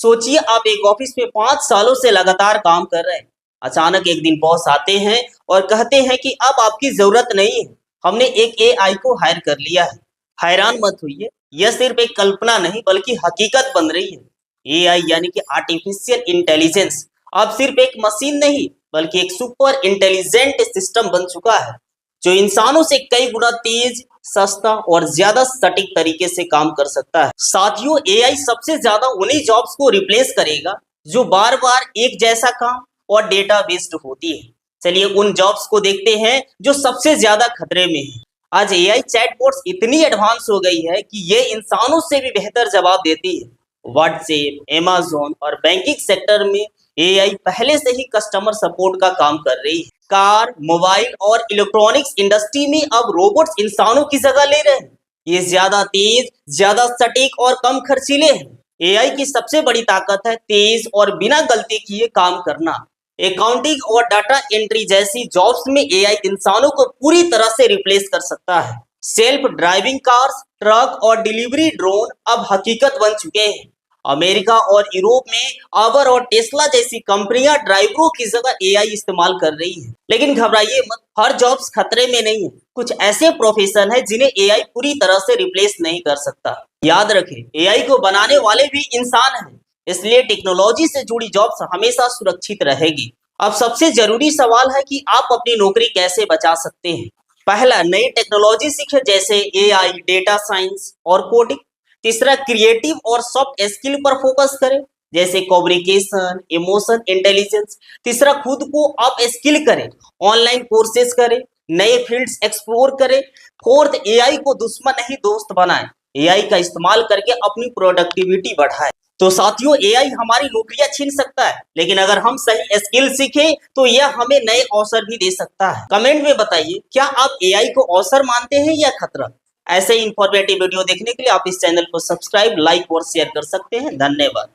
सोचिए आप एक ऑफिस में 5 सालों से लगातार काम कर रहे हैं। अचानक एक दिन बॉस आते हैं और कहते हैं कि अब आपकी जरूरत नहीं है, हमने एक एआई को हायर कर लिया है। हैरान मत होइए, यह सिर्फ एक कल्पना नहीं बल्कि हकीकत बन रही है। एआई यानी कि आर्टिफिशियल इंटेलिजेंस अब सिर्फ एक मशीन नहीं बल्कि एक सुपर इंटेलिजेंट सिस्टम बन चुका है, जो इंसानों से कई गुना तेज, सस्ता और ज्यादा सटीक तरीके से काम कर सकता है। साथियों, एआई सबसे ज्यादा उन्हीं जॉब्स को रिप्लेस करेगा जो बार बार एक जैसा काम और डेटा बेस्ड होती है। चलिए उन जॉब्स को देखते हैं जो सबसे ज्यादा खतरे में है। आज एआई चैटबॉट्स इतनी एडवांस हो गई है कि ये इंसानों से भी बेहतर जवाब देती है। व्हाट्सएप, अमेज़न और बैंकिंग सेक्टर में एआई पहले से ही कस्टमर सपोर्ट का काम कर रही है। कार, मोबाइल और इलेक्ट्रॉनिक्स इंडस्ट्री में अब रोबोट्स इंसानों की जगह ले रहे हैं। ये ज्यादा तेज, ज्यादा सटीक और कम खर्चीले हैं। एआई की सबसे बड़ी ताकत है तेज और बिना गलती किए काम करना। अकाउंटिंग और डाटा एंट्री जैसी जॉब्स में एआई इंसानों को पूरी तरह से रिप्लेस कर सकता है। सेल्फ ड्राइविंग कार्स, ट्रक और डिलीवरी ड्रोन अब हकीकत बन चुके हैं। अमेरिका और यूरोप में उबर और टेस्ला जैसी कंपनियां ड्राइवरों की जगह एआई इस्तेमाल कर रही है। लेकिन घबराइए मत, हर जॉब्स खतरे में नहीं है। कुछ ऐसे प्रोफेशन है जिन्हें एआई पूरी तरह से रिप्लेस नहीं कर सकता। याद रखें, एआई को बनाने वाले भी इंसान हैं, इसलिए टेक्नोलॉजी से जुड़ी जॉब्स हमेशा सुरक्षित रहेगी। अब सबसे जरूरी सवाल है कि आप अपनी नौकरी कैसे बचा सकते हैं। पहला, नई टेक्नोलॉजी सीखें जैसे एआई, डेटा साइंस और कोडिंग। तीसरा, क्रिएटिव और सॉफ्ट स्किल पर फोकस करें जैसे कम्युनिकेशन, इमोशन इंटेलिजेंस। तीसरा, खुद को अप स्किल करें, ऑनलाइन कोर्सेज करें, नए फील्ड्स एक्सप्लोर करें। फोर्थ, एआई को दुश्मन नहीं दोस्त बनाएं, एआई का इस्तेमाल करके अपनी प्रोडक्टिविटी बढ़ाएं। तो साथियों, एआई हमारी नौकरियां छीन सकता है, लेकिन अगर हम सही स्किल सीखें तो यह हमें नए अवसर भी दे सकता है। कमेंट में बताइए, क्या आप एआई को अवसर मानते हैं या खतरा? ऐसे इंफॉर्मेटिव वीडियो देखने के लिए आप इस चैनल को सब्सक्राइब, लाइक और शेयर कर सकते हैं। धन्यवाद।